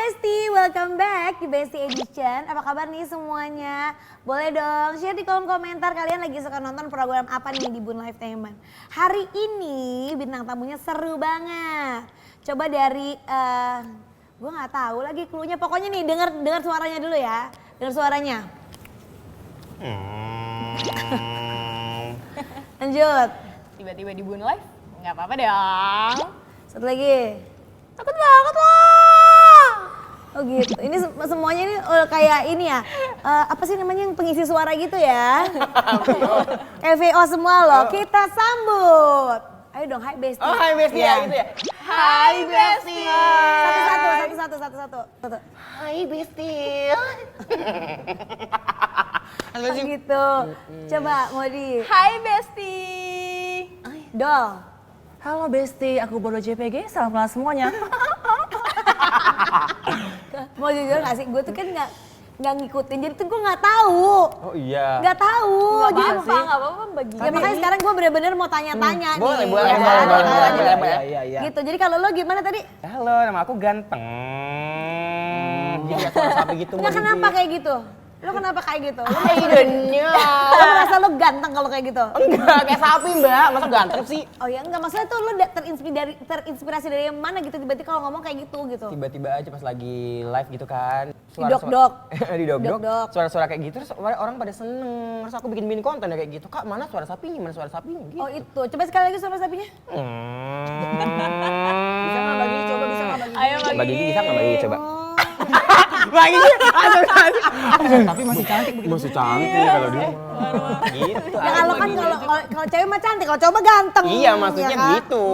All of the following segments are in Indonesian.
Bestie, welcome back di Bestie Edition. Apa kabar nih semuanya? Boleh dong share di kolom komentar kalian lagi suka nonton program apa nih di Bun Lifetainment. Hari ini bintang tamunya seru banget. Coba dari, gue nggak tahu lagi cluenya. Pokoknya nih dengar suaranya dulu ya. Dengar suaranya. Lanjut. Tiba-tiba di Bun Live, nggak apa-apa dong. Satu lagi. Takut banget loh. Oh gitu. Ini semuanya ini kayak ini ya. Apa sih namanya yang pengisi suara gitu ya? Kayak VO semua loh. Kita sambut. Ayo dong, hai Bestie. Oh, hai Bestie ya gitu ya. Hai Bestie. Satu. Hai Bestie. Oh gitu. Coba Modi. Hai Bestie. Dol. Halo Bestie, aku Bodo JPG, salam kenal semuanya. Mau jujur gak sih? Gue tuh kan nggak ngikutin, jadi tuh gue nggak tahu. Oh iya. Nggak tahu. Jadi Nggak apa-apa bagi. ya makanya sekarang gue bener-bener mau tanya-tanya nih. Boleh. Ya kan? Iya. Gitu. Jadi kalau lo gimana tadi? Halo, nama aku Ganteng. Jadi aku orang sapi gitu. Enggak kenapa kayak gitu? Lo kenapa kayak gitu? I don't know. Lo merasa lo ganteng kalau kayak gitu? Enggak, kayak sapi mbak, masa ganteng sih? Oh ya enggak, maksudnya tuh lo terinspirasi dari yang mana gitu tiba-tiba kalau ngomong kayak gitu gitu? Tiba-tiba aja pas lagi live gitu kan. Di dok-dok. Di dok-dok. Dok-dok. Suara-suara kayak gitu, terus orang pada seneng. Terus aku bikin konten ya kayak gitu. Kak, mana suara sapinya, mana suara sapinya gitu. Oh itu, coba sekali lagi suara sapinya. Bisa nggak bagi? Coba bisa nggak bagi? Ayo Mbak Gigi bisa nggak Mbak Gigi coba? Mbak Gigi, tapi masih cantik begitu. Masih cantik kalau dia. Gitu. Ya kalau kan kalau cewek mah cantik, kalau cowok mah ganteng. Iya maksudnya ya kan? gitu.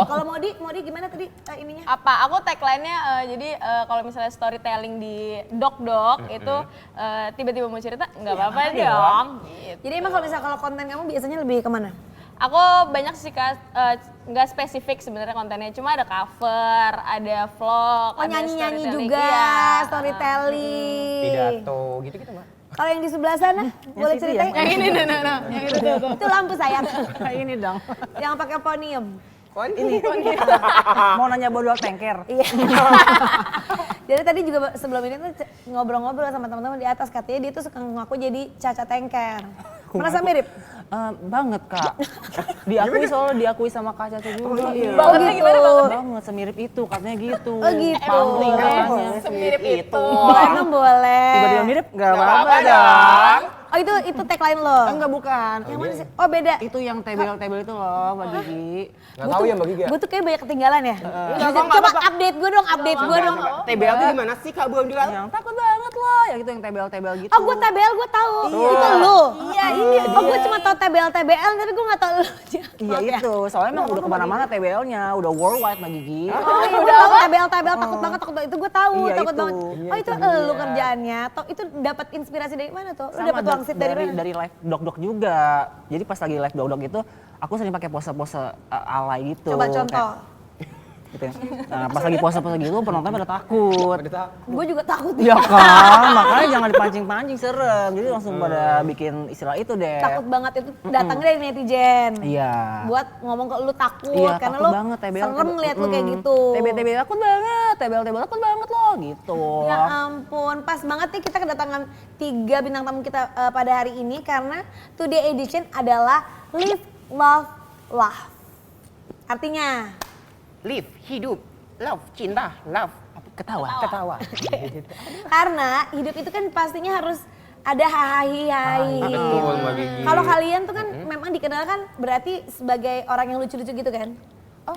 Kalau Modi gimana tadi ininya? Apa? Aku tagline-nya jadi kalau misalnya storytelling di dok itu tiba-tiba mau cerita nggak apa-apa dong. Gitu. Jadi emang kalau konten kamu biasanya lebih kemana? Aku banyak sih nggak spesifik sebenarnya kontennya, cuma ada cover, ada vlog, Oh ada nyanyi-nyanyi storytelling. juga, Iya. storytelling. Pidato gitu-gitu mbak. Kalau yang di sebelah sana, boleh situ ceritain? Yang ini, no. Yang itu tuh. Itu lampu sayang, Kayak ini dong. yang pakai ponium. Ini mau nanya Bodo Tengker. Iya. Jadi tadi juga sebelum ini tuh ngobrol-ngobrol sama teman-teman di atas, katanya dia tuh suka ngaku jadi Caca Tengker. Merasa mirip? Banget kak. Diakui sama Kak Caca juga. Bangetnya gimana banget? Banget, semirip itu katanya gitu. Oh gitu. Pamling katanya. Semirip itu. Emang boleh. Tiba-tiba mirip? Nggak apa-apa apa-apa dong. dong. Oh itu tagline lo? Enggak bukan. Yang mana sih? Oh beda. Itu yang tebel-tebel itu loh Mbak Gigi. Nggak tahu ya mbak Gigi. Gue tuh kayak banyak ketinggalan ya. Nggak Coba apa-apa. update gue dong, TBL tuh gimana sih kak belum juga? Yang takut banget loh, yang itu yang tebel-tebel gitu. Oh gue TBL gue tahu. Itu lu. Iya, ini Oh gue cuma tahu TBL tapi gue nggak tahu lu. Iya itu, soalnya emang udah kemana-mana TBL-nya, udah worldwide Mbak Gigi. Oh iya udah tahu TBL takut banget itu gue tahu Iya, takut itu. banget. Oh itu lu kerjaannya. Toh itu dapat inspirasi dari mana tuh? Lu Sama dapat wangsit dari mana? Dari live dok-dok juga. Jadi pas lagi live dok-dok itu, aku sering pakai pose-pose alay gitu. Coba contoh. Gitu ya. Nah pas lagi pose-pose gitu penonton pada takut. Gue juga takut. Iya kan, makanya jangan dipancing-pancing serem. Jadi langsung pada bikin istilah itu deh. Takut banget itu datangnya dari netizen. Iya. Buat ngomong ke lu takut Iya, karena takut lu banget, TBL, serem ngeliat lu kayak gitu. TB takut banget, TBL takut banget loh gitu. Ya ampun, pas banget nih kita kedatangan 3 bintang tamu kita pada hari ini karena Today Edition adalah Live, Love, Laugh. Artinya, Live, hidup, love, cinta, love, Ketawa. karena hidup itu kan pastinya harus ada hahaha. Betul mbak Gigi. Kalau kalian tuh kan memang dikenal kan berarti sebagai orang yang lucu-lucu gitu kan?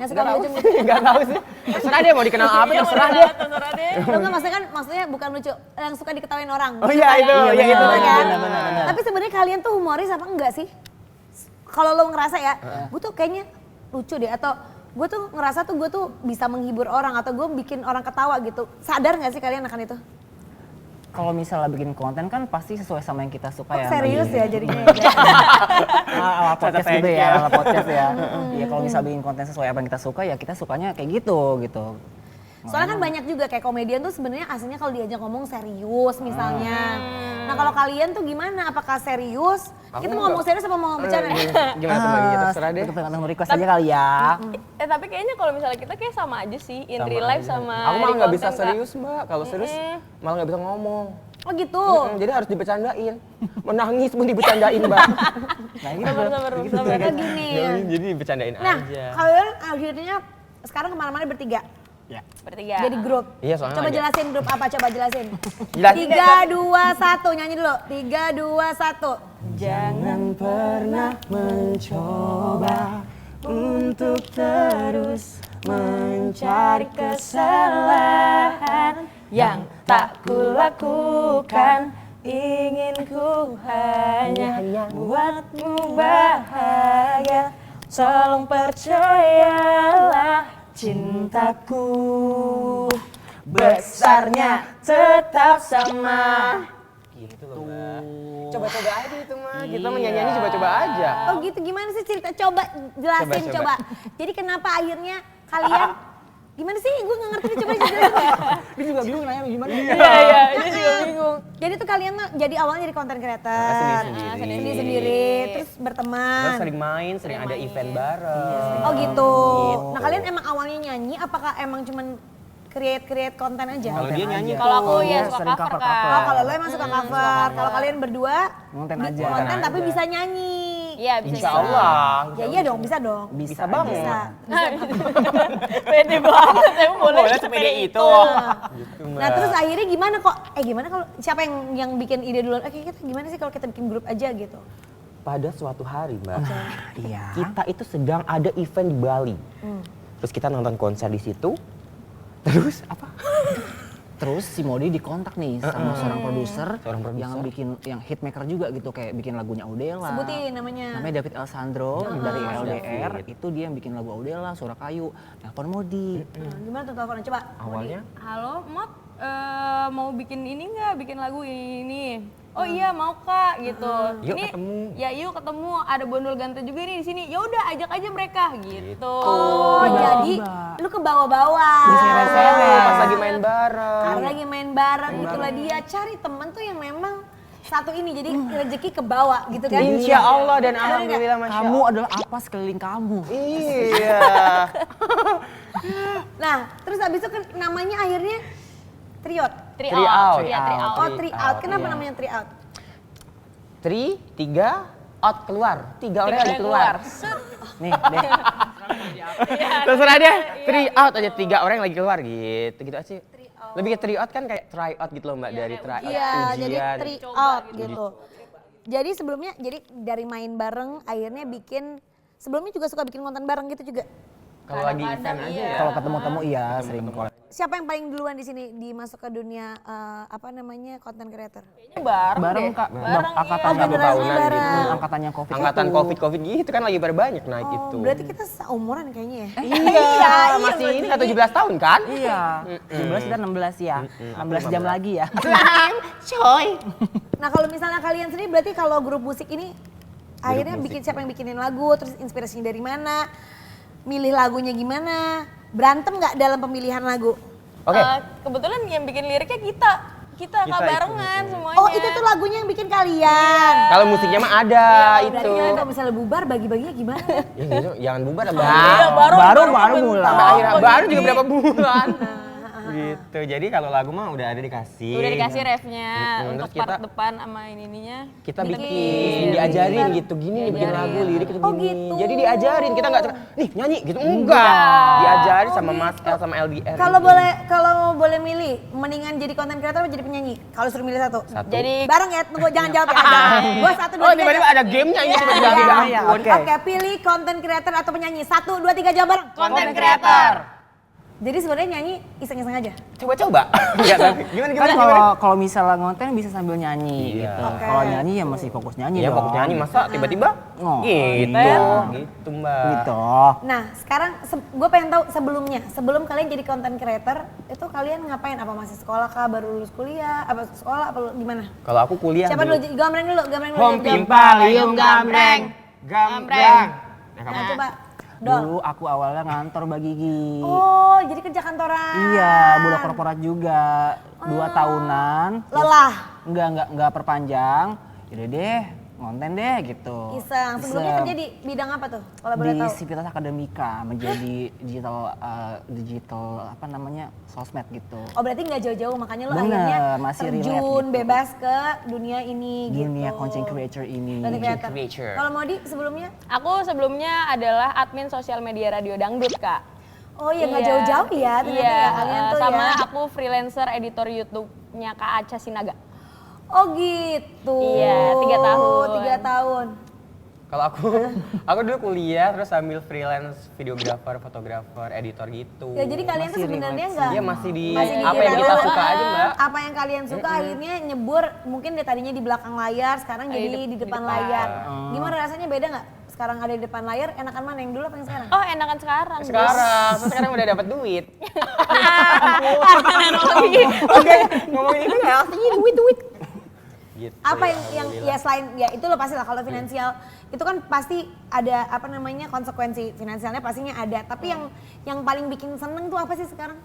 Yang suka lucu. Nggak tahu sih. Terserah dia mau dikenal apa terserah dia. Terserah deh. Lo nggak maksudnya bukan lucu, yang suka diketawain orang. Oh iya itu, Iya, iya itu. Bener kan? bener. Tapi sebenarnya kalian tuh humoris apa enggak sih? Kalau lo ngerasa ya, gue tuh kayaknya lucu deh atau gue tuh ngerasa tuh gue tuh bisa menghibur orang atau gue bikin orang ketawa gitu. Sadar nggak sih kalian akan itu? Kalau misalnya bikin konten kan pasti sesuai sama yang kita suka Kok ya. serius Mbak ya Gigi. jadinya? Ala podcast gitu ya, ala podcast ya. Iya kalau misalnya bikin konten sesuai apa yang kita suka ya kita sukanya kayak gitu. Soalnya kan banyak juga kayak komedian tuh sebenarnya aslinya kalau diajak ngomong serius misalnya. Nah kalau kalian tuh gimana? Apakah serius? Kita mau ngomong serius apa mau bercanda? Gimana tuh Mbak Gigi? Terserah deh. Tergantung request aja kali ya. Tapi kayaknya kalau misalnya kita kayak sama aja sih, in Sama real life aja. sama Aku malah di nggak bisa konten, Kak. serius Mbak. Kalau serius malah nggak bisa ngomong. Oh gitu. Jadi harus dibercandain. Menangis pun dibercandain Mbak. Nah, gitu. Sabar. Oh gini. Jadi dibercandain Nah aja. kalian akhirnya sekarang kemana-mana bertiga. Ya. Bertiga. Jadi grup. Iya, soalnya Coba lagi- jelasin grup apa, coba jelasin. Jelasin. 3, 2, 1, nyanyi dulu. 3, 2, 1. Jangan pernah mencoba untuk terus mencari kesalahan yang tak kulakukan, ingin ku hanya buatmu bahagia. Tolong percayalah, cintaku besarnya tetap sama. Gitu loh Mbak. Coba-coba aja itu mah. Kita menyanyi coba-coba aja. Oh gitu, gimana sih cerita? Coba jelasin, Coba. coba. Jadi kenapa akhirnya kalian, gimana sih? Gue gak ngerti, coba jelasin. Dia juga bingung nanya gimana. Iya, ini juga bingung. Jadi tuh kalian tuh jadi awalnya jadi content creator. Sendiri-sendiri. Sendiri-sendiri, terus berteman. Terus sering main, sering ada event bareng. Oh gitu. Nah kalian emang awalnya nyanyi, apakah emang cuman create konten aja? Kalau dia nyanyi tuh. Kalau aku ya Dia suka sering cover cover-cover. Oh kan. kalau lo emang suka cover, kalau kalian berdua Konten bikin aja. konten tapi aja. bisa nyanyi. Iya, bisa. Insya Allah. Ya iya dong, bisa dong. Bisa banget. Bisa. Pede banget, emang boleh sepede itu. Gitu, Nah terus akhirnya gimana kok? Gimana kalau siapa yang bikin ide duluan? Oke kita gimana sih kalau kita bikin grup aja gitu? pada suatu hari Mbak, Iya. kita itu sedang ada event di Bali. Terus kita nonton konser di situ. Terus apa? Terus si Modi dikontak nih sama seorang produser Seorang produser. yang bikin yang hitmaker juga gitu kayak bikin lagunya Audela. Sebutin namanya. Namanya David Alessandro dari LDR. David. Itu dia yang bikin lagu Audela, Suara Kayu. Telepon Modi. Gimana tuh teleponnya? Coba. Awalnya Halo, Mot, mau bikin ini nggak? Bikin lagu ini? Oh iya mau Kak, gitu. Yuk ketemu. Ya yuk ketemu. Ada bondol ganteng juga nih di sini. Ya udah ajak aja mereka, gitu. Oh jadi lu ke bawah-bawah. pas lagi main bareng. Karena lagi main bareng itulah dia. Cari temen tuh yang memang satu ini jadi rezeki ke bawah gitu kan. Insya Allah dan alhamdulillah masya Kamu Allah. adalah apa sekeliling kamu? Iya. Nah terus abis itu kan namanya akhirnya Triot. Three Three out. out. Iya, three out. Oh Tri out. Kenapa iya. namanya Tri out? 3 out keluar. 3 orang lagi keluar. Set. Nih, deh. Terserah deh. 3 out aja 3 orang yang lagi keluar gitu. Gitu aja. Lebih ke 3 out kan kayak try out gitu loh Mbak dari try out Iya jadi ujian. Tri Coba out gitu. gitu. Jadi sebelumnya jadi dari main bareng akhirnya bikin sebelumnya juga suka bikin konten bareng gitu juga. Kalau lagi event Kadang-kadang aja iya. ya. Kalau ketemu-temu iya sering collab. Siapa yang paling duluan di sini dimasuk ke dunia apa namanya content creator? Kayaknya bareng Bareng deh. Kak, Bareng angkatan Oh, generasi tahunan bareng. gitu. angkatannya Covid. Angkatan itu. covid gitu kan lagi pada banyak naik Oh, itu. berarti kita seumuran kayaknya ya? Iya, masih ini kan 17 tahun kan? Iya. 17 kita 16 ya. 16 jam lagi ya. Nah kalau misalnya kalian sendiri berarti kalau grup musik ini akhirnya bikin siapa yang bikinin lagu, terus inspirasinya dari mana, milih lagunya gimana, berantem nggak dalam pemilihan lagu? Oke. Kebetulan yang bikin liriknya kita Kak Kita barengan itu. semuanya. Oh itu tuh lagunya yang bikin kalian. Kalau musiknya mah ada Berarti itu. kalian kalau misalnya bubar bagi-baginya gimana? Ya gitu, jangan bubar Iya, Bang. baru bentar. mulai. Sampai akhir Oh, baru gini. juga berapa bulan. Gitu. Jadi kalau lagu mah udah ada dikasih. Udah dikasih refnya untuk Terus part depan sama ininya. kita bikin, diajarin gitu gini nih bikin lagu lirik itu Oh, gini. gitu. Jadi diajarin, kita nggak cuma nih nyanyi gitu enggak. Diajarin sama Mas El sama LDR. Kalau boleh milih, mendingan jadi content creator atau jadi penyanyi? Kalau suruh milih satu. Satu. Jadi Bareng ya, tunggu jangan jawab ya. Gue satu dua Oh tiga. tiba-tiba ada gamenya ini tiba-tiba Iya, ya iya. ampun. Oke, pilih content creator atau penyanyi. 1, 2, 3 jawab bareng. content creator. Jadi sebenarnya nyanyi iseng-iseng aja. Coba-coba. Enggak tapi gimana Kan gimana? kalau misalnya ngonten bisa sambil nyanyi Iya. gitu. Oke. Kalau nyanyi ya masih fokus nyanyi Iya dong. fokus nyanyi masa tiba-tiba Oh, gitu. gitu. Gitu Mbak. Gitu. Nah, sekarang gue pengen tahu sebelum kalian jadi content creator, itu kalian ngapain? Apa masih sekolah kah? Baru lulus kuliah? Apa sekolah? Apa gimana? Kalau aku kuliah Siapa dulu? Gambreng dulu. Home Jawab. Pimpalium Gambreng. Gambreng. Nah, Nah, kamu coba. Dulu aku awalnya ngantor Mbak Gigi. Oh, jadi kerja kantoran. Iya, budak korporat juga. 2 tahunan. Lelah. Enggak perpanjang. Yaudah deh, ngonten deh gitu. Iseng. Sebelumnya Iseng. kerja di bidang apa tuh? Kalau boleh Di tahu. Sivitas Akademika menjadi digital apa namanya sosmed gitu. Oh, berarti nggak jauh-jauh, makanya lo Bener, akhirnya masih relate terjun gitu. bebas ke dunia ini Dunia gitu. content creator ini. Content creator. creator. Kalau Modi sebelumnya? Aku sebelumnya adalah admin sosial media Radio Dangdut, Kak. Oh ya nggak Iya. jauh-jauh ya ternyata Iya, ya kalian tuh sama ya. aku freelancer editor YouTube-nya Kak Aca Sinaga. Oh gitu. Iya, 3 tahun. 3 tahun. Kalau aku dulu kuliah terus sambil freelance videographer, fotografer, editor gitu. Ya jadi kalian tuh Masih sebenarnya relate nggak Iya masih di masih apa yang kita dalam, suka aja Mbak. Apa yang kalian suka akhirnya nyebur mungkin dari tadinya di belakang layar sekarang jadi di depan layar. Gimana rasanya beda nggak? Sekarang ada di depan layar enakan mana yang dulu apa yang sekarang? Oh, enakan sekarang. Sekarang udah dapat duit. Oke, ngomongin itu nggak asli duit. Gitu, Apa ya, yang alhamdulillah. ya selain ya itu lo pasti lah kalau finansial itu kan pasti ada apa namanya konsekuensi finansialnya pastinya ada. Tapi yang paling bikin seneng tuh apa sih sekarang?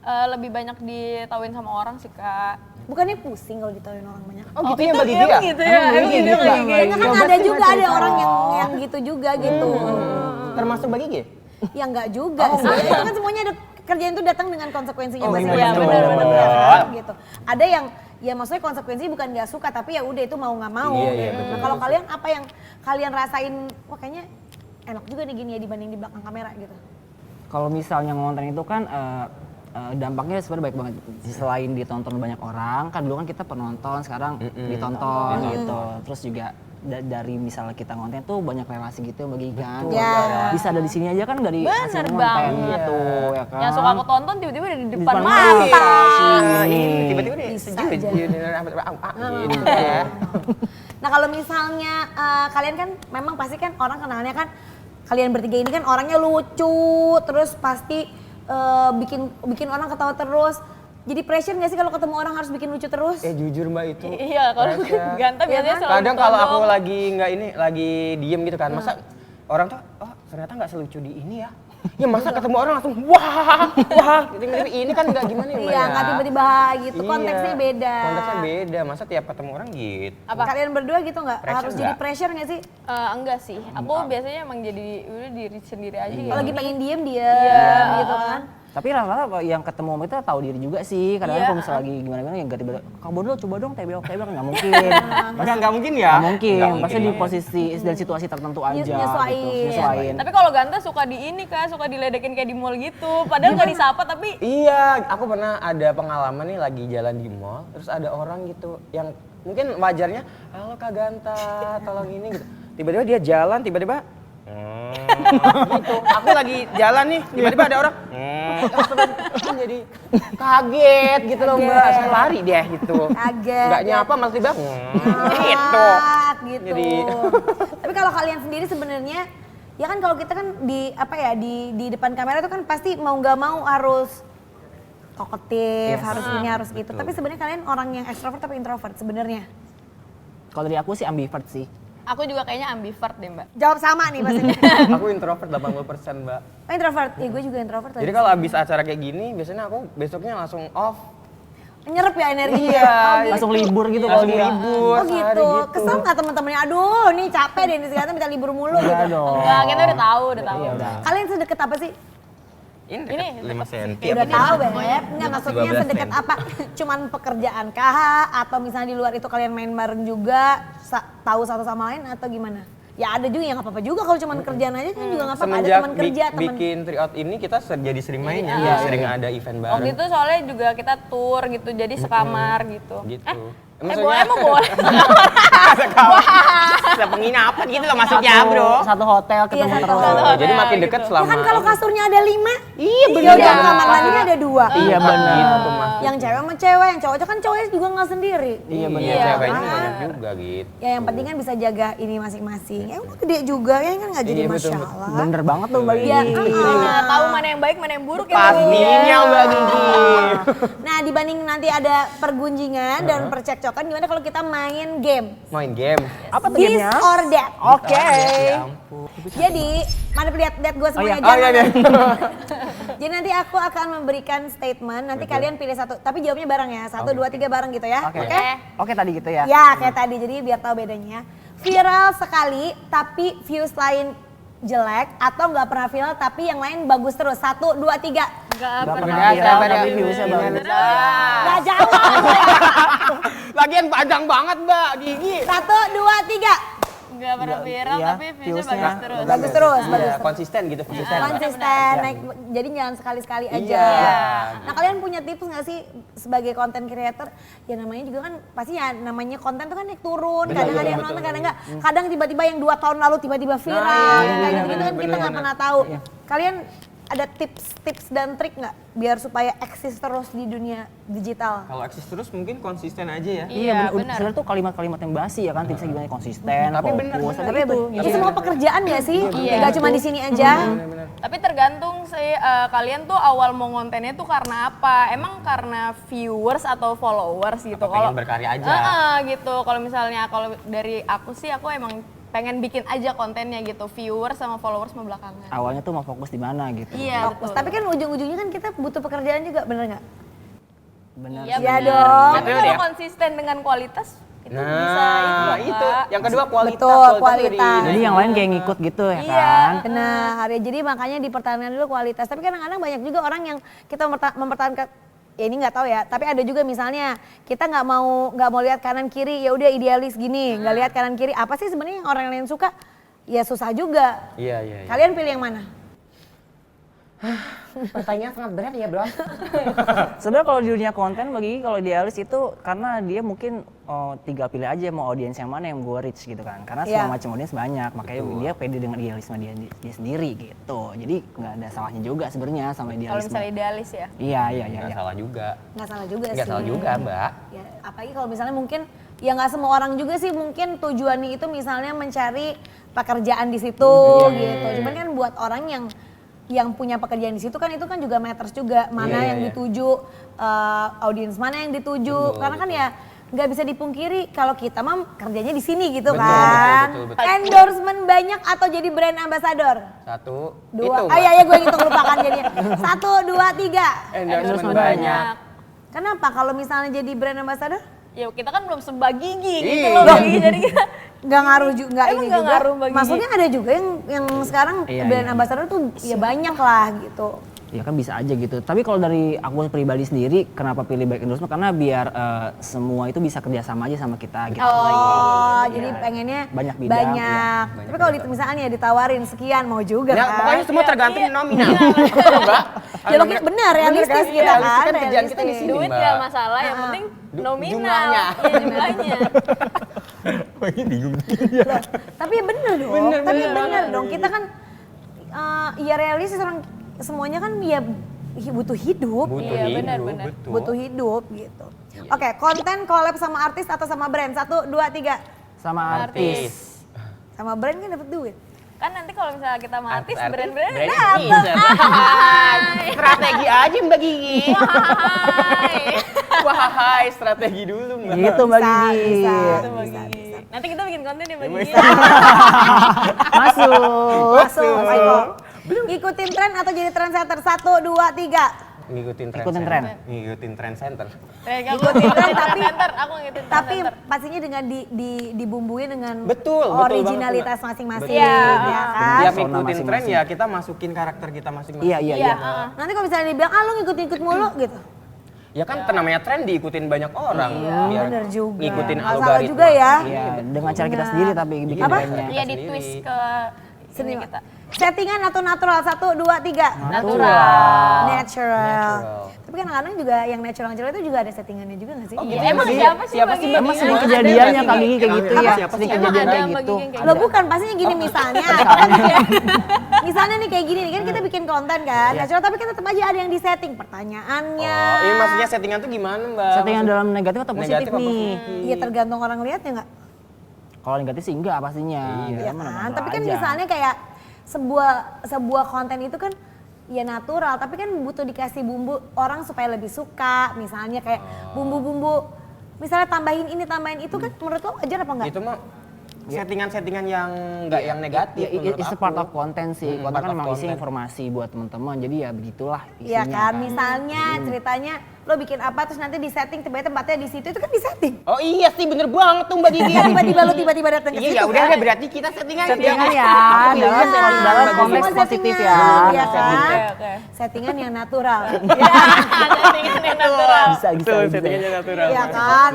Lebih banyak ditawain sama orang sih, Kak. Bukannya pusing kalau ditawain orang banyak? Oh gitu ya Mbak Gigi ya? gitu ya. Emang gitu ya? Kayaknya kan ada juga ada orang yang gitu juga gitu. Termasuk Mbak Gigi? Ya enggak juga sih. Itu kan semuanya ada kerjaan itu datang dengan konsekuensinya Oh, masing-masing. iya, benar. Ya kan? Gitu. Ada yang ya maksudnya konsekuensi bukan nggak suka tapi ya udah itu mau nggak mau. Iya, gitu. betul, Nah, kalau kalian apa yang kalian rasain? Wah kayaknya enak juga nih gini ya dibanding di belakang kamera gitu. Kalau misalnya ngonten itu kan dampaknya sebenarnya baik banget. Selain ditonton banyak orang, kan dulu kan kita penonton, sekarang ditonton gitu. Terus juga dari misalnya kita ngonten tuh banyak relasi gitu bagi kan. Ya. Bisa ada di sini aja kan dari Bener hasil ngonten banget. gitu ya kan. Yang suka aku tonton tiba-tiba ada di depan depan mata. mata. Tiba-tiba deh Bisa sejuk aja. gitu ya. Nah kalau misalnya kalian kan memang pasti kan orang kenalnya kan kalian bertiga ini kan orangnya lucu terus pasti bikin orang ketawa terus. Jadi pressure nggak sih kalau ketemu orang harus bikin lucu terus? Jujur Mbak itu. Iya, kalau Pressure. Ganta biasanya selalu Kadang kalau aku ditodong. lagi diem gitu kan, masa orang tuh ternyata nggak selucu di ini ya. Ya masa ketemu orang langsung wah, tiba-tiba ini kan nggak gimana ya Mbak Iya ya. nggak tiba-tiba gitu, Iya, konteksnya beda. Konteksnya beda, masa tiap ketemu orang gitu. Apa? Kalian berdua gitu nggak? Pressure Harus jadi nggak? pressure nggak sih? Enggak sih, aku biasanya emang jadi udah diri sendiri aja Kalau lagi pengen diem gitu kan? Tapi rata-rata yang ketemu sama kita tahu diri juga sih. Kadang-kadang Iya. kalau misalnya lagi gimana-gimana yang tiba-tiba, Kak Bodol coba dong TBO nggak mungkin. Nggak mungkin ya? Nggak mungkin, Nggak pasti mungkin. di posisi dan situasi tertentu aja Nyesuaiin. gitu. Nyesuaiin. Tapi kalau Ganta suka di ini Kak, suka diledekin kayak di mall gitu. Padahal nggak disapa tapi Iya, aku pernah ada pengalaman nih lagi jalan di mall, terus ada orang gitu yang mungkin wajarnya, halo Kak Ganta, tolong ini gitu. Tiba-tiba dia jalan, tiba-tiba gitu. Aku lagi jalan nih, tiba-tiba ada orang kan jadi kaget gitu loh Mbak, saya lari deh gitu. Kaget. Nggak nyapa malah tiba gitu. Gitu. Jadi- Tapi kalau kalian sendiri sebenarnya ya kan kalau kita kan di apa ya di depan kamera itu kan pasti mau nggak mau harus talkative, harus ini harus gitu. betul. Tapi sebenarnya kalian orang yang extrovert atau introvert sebenarnya? Kalau dari aku sih ambivert sih. aku juga kayaknya ambivert deh Mbak. Jawab sama nih pastinya. Aku introvert 80% Mbak. Oh, introvert. Gue juga introvert. Jadi kalau habis acara kayak gini, biasanya aku besoknya langsung off. nyerap ya energinya. Iya, Oh, gitu. Langsung libur gitu kalau Langsung dia. libur. Oh sehari gitu. Kesel nggak teman-temannya? Aduh, nih capek deh nih sekarang minta libur mulu. Enggak Gitu. dong. Enggak, kita udah tahu. Iya udah. Kalian sedekat apa sih? Ini Ini 5 cm. Ya udah tahu Beb, nggak maksudnya 12 sedekat cm. apa? Cuman pekerjaan kah? Atau misalnya di luar itu kalian main bareng juga, tahu satu sama lain atau gimana? Ya ada juga yang nggak apa-apa juga kalau cuman kerjaan aja kan juga nggak apa-apa. Ada Semenjak teman kerja, teman. bikin tryout ini kita jadi sering main ya, Iya. sering ada event bareng. Waktu itu soalnya juga kita tour gitu, jadi sekamar gitu. Gitu. Boleh emang boleh. Sepenginapan gitu loh maksudnya Satu hotel Iya, ketemu satu terus. hotel. Jadi makin dekat gitu. Ya selama. kan kalau kasurnya ada 5, Iya ya bener. udah kamar mandinya ada 2. Iya benar. Gitu Mas. Yang cewek sama cewek, yang cowok kan cowoknya juga nggak sendiri. Iya benar. Iya, ceweknya kan? banyak juga gitu. Ya yang penting kan bisa jaga ini masing-masing. Ya udah gede juga ya kan nggak jadi Iya, betul. masalah. Bener banget tuh Mbak Iya, Gigi. Tahu mana yang baik, mana yang buruk ya. Pastinya Mbak Gigi. Nah dibanding nanti ada pergunjingan dan percekcokan Kan gimana kalau kita main game? Main game. Apa tuh This gamenya? or that. Oke. Ya ampun. Jadi, mana lihat gue semuanya Oh iya, iya. Jadi nanti aku akan memberikan statement, nanti kalian pilih satu, tapi jawabnya bareng ya. 1, 2, 3 bareng gitu ya. Oke. Oke? Oke tadi gitu ya. Ya, kayak tadi. Jadi biar tahu bedanya. Viral sekali tapi views lain jelek atau nggak pernah viral tapi yang lain bagus terus. 1, 2, 3. Nggak Nggak pernah pernah viral viral, tapi iya, viewsnya iya, bagus. Nggak jawab. Lagian panjang banget Mbak Gigi. 1, 2, 3. nggak pernah viral iya, tapi viewsnya viewsnya bagus terus. Bagus terus, Iya, bagus terus. konsisten gitu, konsisten. Konsisten, naik, jadi jangan sekali-sekali aja. Iya. Nah kalian punya tips nggak sih sebagai content creator? Ya namanya juga kan pasti ya namanya konten tuh kan naik turun, kadang ada yang nonton, kadang enggak. Kadang tiba-tiba yang 2 tahun lalu tiba-tiba viral, kayak gitu-gitu kan kita nggak pernah tahu. Kalian ada tips dan trik nggak biar supaya eksis terus di dunia digital? Kalau eksis terus mungkin konsisten aja ya. Iya, bener. benar. Sebenarnya tuh kalimat-kalimat yang basi ya kan, tipsnya gimana konsisten, Tapi bener, fokus, bener. tapi itu. Itu semua pekerjaan nggak sih? Iya. Nggak cuma di sini aja. Tapi tergantung sih kalian tuh awal mau ngontennya tuh karena apa? Emang karena viewers atau followers gitu? Apa pengen berkarya aja? Gitu. Kalau misalnya kalau dari aku sih aku emang pengen bikin aja kontennya gitu. Viewers sama followers mau belakangan. Awalnya tuh mau fokus di mana gitu. Iya, Fokus. betul. Tapi kan ujung-ujungnya kan kita butuh pekerjaan juga, bener nggak? Bener Iya sih. Iya bener. dong. Tapi Betul kalau ya. konsisten dengan kualitas itu bisa Nah, itu, itu. Kak. Yang kedua kualitas. Betul, juga kualitas. Jadi yang lain kayak ngikut gitu ya Iya. kan. Benar, ya jadi makanya dipertahankan dulu kualitas. Tapi kadang-kadang banyak juga orang yang kita mempertahankan, ya ini nggak tahu ya. Tapi ada juga misalnya kita nggak mau lihat kanan kiri, ya udah idealis gini, nggak lihat kanan kiri. Apa sih sebenarnya yang orang lain suka? Ya susah juga. Iya, iya. Kalian pilih yang mana? Pertanyaan sangat berat ya, Bro. Sebenarnya kalau di dunia konten bagi kalau idealis itu karena dia mungkin tinggal pilih aja mau audiens yang mana yang gue reach gitu kan. Karena Iya. semua macam audiens banyak, makanya dia pede dengan idealisme dia sendiri gitu. Jadi nggak ada salahnya juga sebenarnya sama Kalau idealisme. misalnya idealis ya. Iya. Nggak salah juga. Nggak salah juga sih. Nggak salah juga, Mbak. Ya, apalagi kalau misalnya mungkin ya nggak semua orang juga sih mungkin tujuannya itu misalnya mencari pekerjaan di situ gitu. Cuman kan buat orang yang punya pekerjaan di situ kan itu kan juga matters juga mana Iya, yang iya. dituju, audiens mana yang dituju. Karena kan ya nggak bisa dipungkiri kalau kita mah kerjanya di sini gitu Betul, kan. betul, betul. Endorsement banyak atau jadi brand ambassador? 1, 2. itu. Ah iya gue ngitung lupakan jadinya. 1, 2, 3. Endorsement banyak. Kenapa kalau misalnya jadi brand ambassador? Ya kita kan belum sebagigi gitu Iya. loh Bagi. Jadi kita Nggak ngaruh juga, nggak Emang ini nggak juga. ngaruh bagi- Maksudnya ada juga yang sekarang Iya, brand iya. ambassador tuh ya banyak lah gitu. Ya kan bisa aja gitu. Tapi kalau dari aku pribadi sendiri, kenapa pilih back endorsement? Karena biar semua itu bisa kerjasama aja sama kita gitu. Oh, jadi pengennya Banyak bidang, banyak. Tapi kalau misalnya ditawarin sekian mau juga Ya, kan? pokoknya semua tergantung nominal. Mbak. Ya lo bener, realistis kan? kita Realistis kan. kan kerjaan kita di sini. duit Mbak. nggak masalah, yang penting nominal. jumlahnya. Iya, jumlahnya. Tapi bener dong, tapi bener dong. Kita kan ya realistis orang semuanya kan ya butuh hidup. Iya, benar-benar. betul. Butuh hidup gitu. Oke, konten collab sama artis atau sama brand? 1, 2, 3. Sama artis. Sama brand kan dapat duit. Kan nanti kalau misalnya kita sama artis, Artis, brand-brand brand dapet. bisa. Strategi aja Mbak Gigi. Hai. Wahai, strategi dulu Mbak. Gitu Mbak Bisa, Gigi. bisa. Itu Mbak Gigi. Nanti kita bikin konten ya Mbak Gigi. Masuk. Masuk, ayo. Ikutin tren atau jadi trendsetter? 1, 2, 3. Ngikutin tren. Ikutin center. tren. Ngikutin trend center. Ikutin tren tapi aku ngikutin Tapi center. pastinya dengan dibumbuin dengan Betul, originalitas masing-masing. Betul. Ya kan? Tiap Persona ngikutin tren masing-masing. ya kita masukin karakter kita masing-masing. Iya. Iya, Nanti kalau misalnya dibilang, ah lu ngikut-ngikut mulu gitu. Ya kan namanya tren diikutin banyak orang. Biar Bener juga. ngikutin Nggak salah algoritma. juga ya. Iya, dengan cara kita sendiri tapi bikin Apa? brandnya. Iya, di sendiri. twist ke Seni ini kita. Settingan atau natural? 1, 2, 3. Natural. Natural. Tapi kan kadang-kadang juga yang natural itu juga ada settingannya juga nggak sih? Iya, emang siapa sih Siapa Mbak sih, Gigi? Mbak? Emang sering Ada kejadiannya nggak Kak sih? Gigi kayak gitu Apa? ya. Siapa Sering sih? Emang kejadian ada kayak Mbak gitu. Gigi yang kayak Lo bukan, pastinya gini misalnya. Misalnya nih kayak gini nih, kan kita bikin konten kan, natural tapi kan tetap aja ada yang disetting pertanyaannya. Oh, ini maksudnya settingan tuh gimana Mbak? Settingan dalam negatif atau positif Negatif apa nih? positif? Iya tergantung orang lihatnya nggak? Kalau negatif sih enggak pastinya. Iya. Iya Mana kan? masalah Tapi kan aja. misalnya kayak sebuah konten itu kan ya natural, tapi kan butuh dikasih bumbu orang supaya lebih suka. Misalnya kayak bumbu-bumbu misalnya tambahin ini tambahin itu kan menurut lo wajar apa enggak? Itu mah settingan-settingan yang nggak yang negatif menurut It's a aku. part of content sih. Konten part kan of memang isi content. informasi buat teman-teman. Jadi ya begitulah Iya isinya kan, misalnya ceritanya lo bikin apa terus nanti di setting tiba-tiba tempatnya di situ itu kan di setting. Oh iya sih bener banget tuh Mbak Gigi. Tiba-tiba lo tiba-tiba datang ke Iya situ. ya udah kan? deh berarti kita settingan Settingan ya, Iya, dalam semua konteks positif ya. settingan, Iya kan? Oke. Settingan yang natural. Settingan yang natural. Bisa, bisa, Tuh bisa. settingannya natural. Iya kan?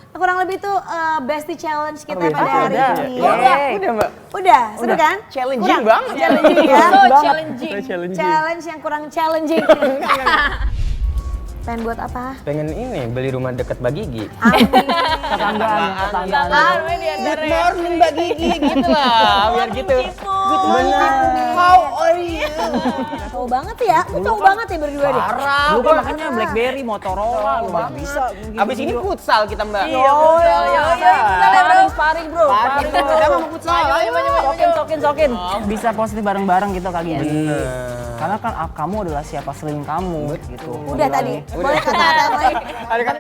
Kurang lebih tuh bestie challenge kita pada hari udah. ini. Oh, udah Mbak. Udah, seru kan? Challenging banget. Challenging ya. So challenging. Challenge yang kurang challenging. Pengen buat apa? Pengen ini beli rumah deket Mbak Gigi. Tetanggaan. Amin di antara ya. morning Mbak Gigi gitu lah biar gitu. Good Bener. How are you? Cowok banget ya, lu cowok banget ya berdua deh. Parah. Lu kan makanya BlackBerry, Motorola, lu nggak bisa. Abis ini futsal kita Mbak. Iya, futsal, yo. Sparring bro. Sparring, bro. Kita mau futsal. Ayo. Sokin. Bisa positif bareng-bareng gitu Kak Gigi. Bener. Karena kan kamu adalah siapa seling kamu gitu. Udah tadi, boleh kata-kata yang lain. Ada kan